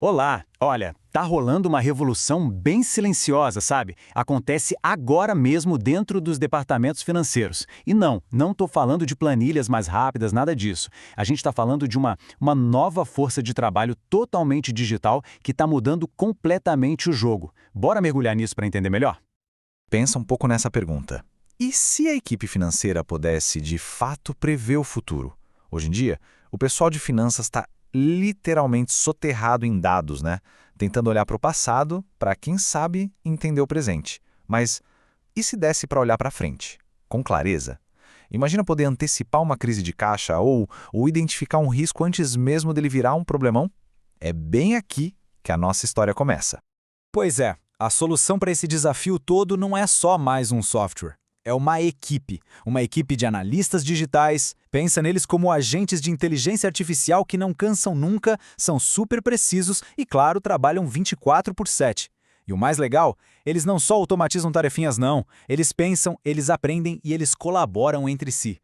Olá, olha, tá rolando uma revolução bem silenciosa, sabe? Acontece agora mesmo dentro dos departamentos financeiros. E não tô falando de planilhas mais rápidas, nada disso. A gente está falando de uma nova força de trabalho totalmente digital que está mudando completamente o jogo. Bora mergulhar nisso para entender melhor? Pensa um pouco nessa pergunta. E se a equipe financeira pudesse, de fato, prever o futuro? Hoje em dia, o pessoal de finanças está literalmente soterrado em dados, né? Tentando olhar para o passado para, quem sabe, entender o presente. Mas e se desse para olhar para frente, com clareza? Imagina poder antecipar uma crise de caixa ou identificar um risco antes mesmo dele virar um problemão? É bem aqui que a nossa história começa. Pois é, a solução para esse desafio todo não é só mais um software. É uma equipe de analistas digitais. Pensa neles como agentes de inteligência artificial que não cansam nunca, são super precisos e, claro, trabalham 24/7. E o mais legal, eles não só automatizam tarefinhas não, eles pensam, eles aprendem e eles colaboram entre si.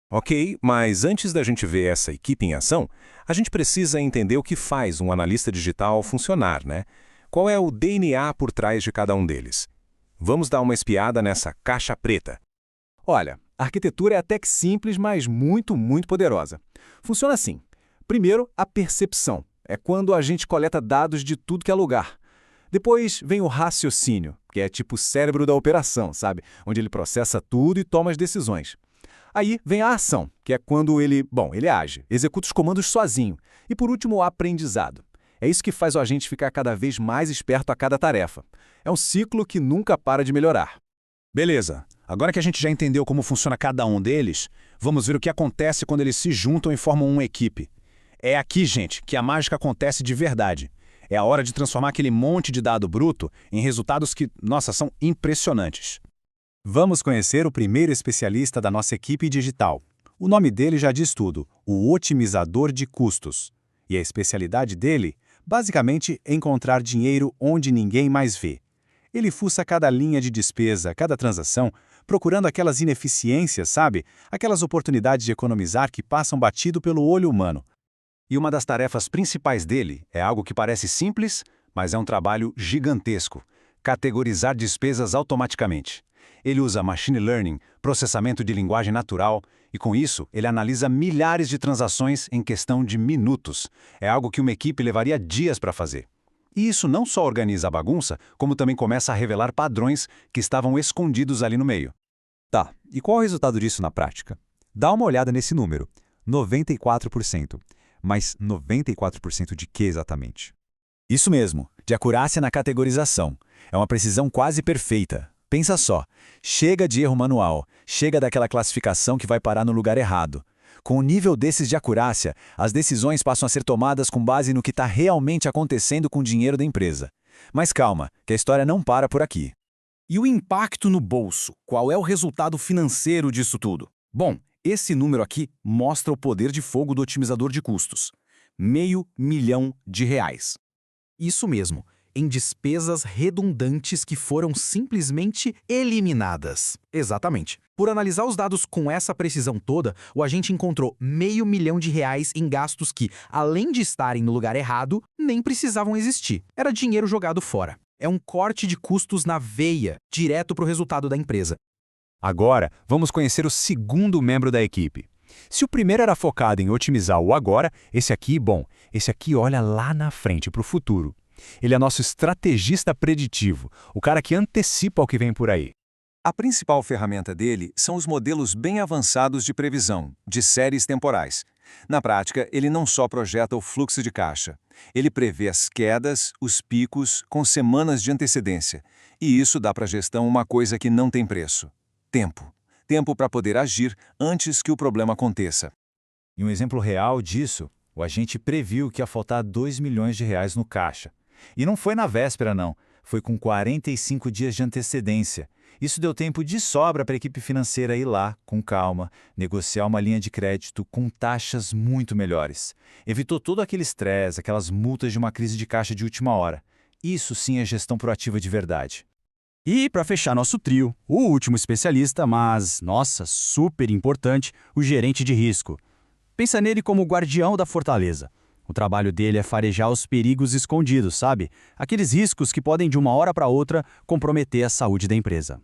Ok, mas antes da gente ver essa equipe em ação, a gente precisa entender o que faz um analista digital funcionar, né? Qual é o DNA por trás de cada um deles? Vamos dar uma espiada nessa caixa preta. Olha, a arquitetura é até que simples, mas muito poderosa. Funciona assim. Primeiro, a percepção. É quando a gente coleta dados de tudo que é lugar. Depois vem o raciocínio, que é tipo o cérebro da operação, sabe? Onde ele processa tudo e toma as decisões. Aí vem a ação, que é quando ele age, executa os comandos sozinho. E por último, o aprendizado. É isso que faz o agente ficar cada vez mais esperto a cada tarefa. É um ciclo que nunca para de melhorar. Beleza. Agora que a gente já entendeu como funciona cada um deles, vamos ver o que acontece quando eles se juntam e formam uma equipe. É aqui, gente, que a mágica acontece de verdade. É a hora de transformar aquele monte de dado bruto em resultados que, nossa, são impressionantes. Vamos conhecer o primeiro especialista da nossa equipe digital. O nome dele já diz tudo, o otimizador de custos. E a especialidade dele, basicamente, é encontrar dinheiro onde ninguém mais vê. Ele fuça cada linha de despesa, cada transação, procurando aquelas ineficiências, sabe? Aquelas oportunidades de economizar que passam batido pelo olho humano. E uma das tarefas principais dele é algo que parece simples, mas é um trabalho gigantesco: categorizar despesas automaticamente. Ele usa machine learning, processamento de linguagem natural, e com isso ele analisa milhares de transações em questão de minutos. É algo que uma equipe levaria dias para fazer. E isso não só organiza a bagunça, como também começa a revelar padrões que estavam escondidos ali no meio. Tá, e qual é o resultado disso na prática? Dá uma olhada nesse número, 94%. Mas 94% de quê exatamente? Isso mesmo, de acurácia na categorização. É uma precisão quase perfeita. Pensa só, chega de erro manual, chega daquela classificação que vai parar no lugar errado. Com o nível desses de acurácia, as decisões passam a ser tomadas com base no que está realmente acontecendo com o dinheiro da empresa. Mas calma, que a história não para por aqui. E o impacto no bolso? Qual é o resultado financeiro disso tudo? Bom, esse número aqui mostra o poder de fogo do otimizador de custos. R$ 500 milhão. Isso mesmo, em despesas redundantes que foram simplesmente eliminadas. Exatamente. Por analisar os dados com essa precisão toda, o agente encontrou R$ 500 milhão em gastos que, além de estarem no lugar errado, nem precisavam existir. Era dinheiro jogado fora. É um corte de custos na veia, direto para o resultado da empresa. Agora, vamos conhecer o segundo membro da equipe. Se o primeiro era focado em otimizar o agora, esse aqui olha lá na frente, para o futuro. Ele é nosso estrategista preditivo, o cara que antecipa o que vem por aí. A principal ferramenta dele são os modelos bem avançados de previsão, de séries temporais. Na prática, ele não só projeta o fluxo de caixa, ele prevê as quedas, os picos, com semanas de antecedência. E isso dá para a gestão uma coisa que não tem preço: tempo. Tempo para poder agir antes que o problema aconteça. E um exemplo real disso, o agente previu que ia faltar R$ 2 milhões no caixa. E não foi na véspera, não. Foi com 45 dias de antecedência. Isso deu tempo de sobra para a equipe financeira ir lá, com calma, negociar uma linha de crédito com taxas muito melhores. Evitou todo aquele estresse, aquelas multas de uma crise de caixa de última hora. Isso sim é gestão proativa de verdade. E, para fechar nosso trio, o último especialista, mas, nossa, super importante, o gerente de risco. Pensa nele como o guardião da fortaleza. O trabalho dele é farejar os perigos escondidos, sabe? Aqueles riscos que podem de uma hora para outra comprometer a saúde da empresa.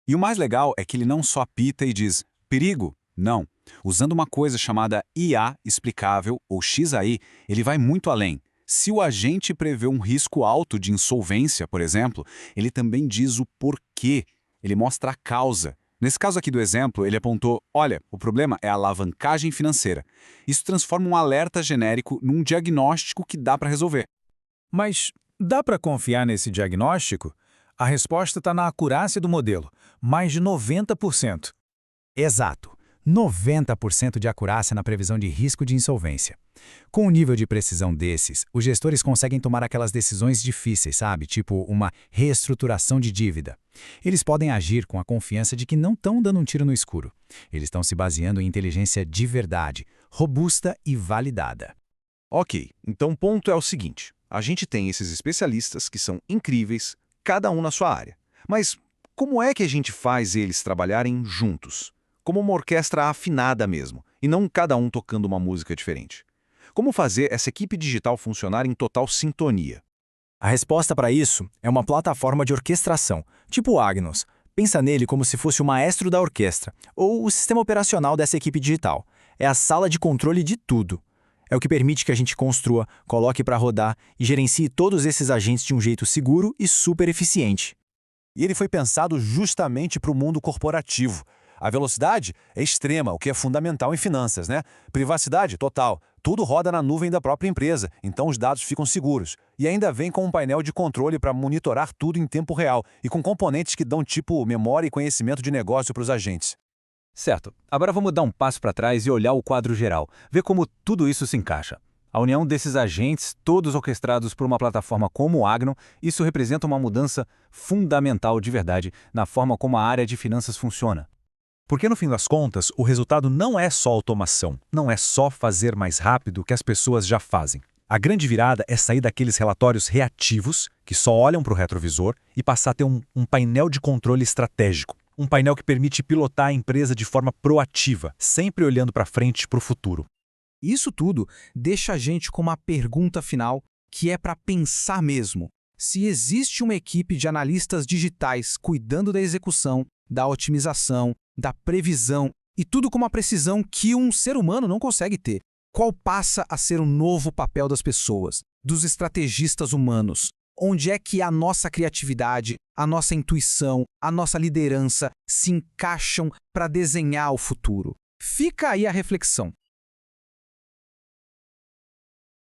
E o mais legal é que ele não só apita e diz perigo, não. Usando uma coisa chamada IA explicável, ou XAI, ele vai muito além. Se o agente prevê um risco alto de insolvência, por exemplo, ele também diz o porquê. Ele mostra a causa. Nesse caso aqui do exemplo, ele apontou, olha, o problema é a alavancagem financeira. Isso transforma um alerta genérico num diagnóstico que dá para resolver. Mas dá para confiar nesse diagnóstico? A resposta está na acurácia do modelo, mais de 90%. Exato. 90% de acurácia na previsão de risco de insolvência. Com um nível de precisão desses, os gestores conseguem tomar aquelas decisões difíceis, sabe? Tipo uma reestruturação de dívida. Eles podem agir com a confiança de que não estão dando um tiro no escuro. Eles estão se baseando em inteligência de verdade, robusta e validada. Ok, então o ponto é o seguinte. A gente tem esses especialistas que são incríveis, cada um na sua área. Mas como é que a gente faz eles trabalharem juntos? Como uma orquestra afinada mesmo, e não cada um tocando uma música diferente. Como fazer essa equipe digital funcionar em total sintonia? A resposta para isso é uma plataforma de orquestração, tipo o Agnos. Pensa nele como se fosse o maestro da orquestra, ou o sistema operacional dessa equipe digital. É a sala de controle de tudo. É o que permite que a gente construa, coloque para rodar e gerencie todos esses agentes de um jeito seguro e super eficiente. E ele foi pensado justamente para o mundo corporativo. A velocidade é extrema, o que é fundamental em finanças, né? Privacidade total. Tudo roda na nuvem da própria empresa, então os dados ficam seguros. E ainda vem com um painel de controle para monitorar tudo em tempo real e com componentes que dão tipo memória e conhecimento de negócio para os agentes. Certo. Agora vamos dar um passo para trás e olhar o quadro geral, ver como tudo isso se encaixa. A união desses agentes, todos orquestrados por uma plataforma como o Agno, isso representa uma mudança fundamental de verdade na forma como a área de finanças funciona. Porque no fim das contas, o resultado não é só automação, não é só fazer mais rápido o que as pessoas já fazem. A grande virada é sair daqueles relatórios reativos, que só olham para o retrovisor, e passar a ter um painel de controle estratégico. Um painel que permite pilotar a empresa de forma proativa, sempre olhando para frente, para o futuro. Isso tudo deixa a gente com uma pergunta final, que é para pensar mesmo. Se existe uma equipe de analistas digitais cuidando da execução, da otimização, da previsão e tudo com uma precisão que um ser humano não consegue ter, qual passa a ser o novo papel das pessoas, dos estrategistas humanos? Onde é que a nossa criatividade, a nossa intuição, a nossa liderança se encaixam para desenhar o futuro? Fica aí a reflexão.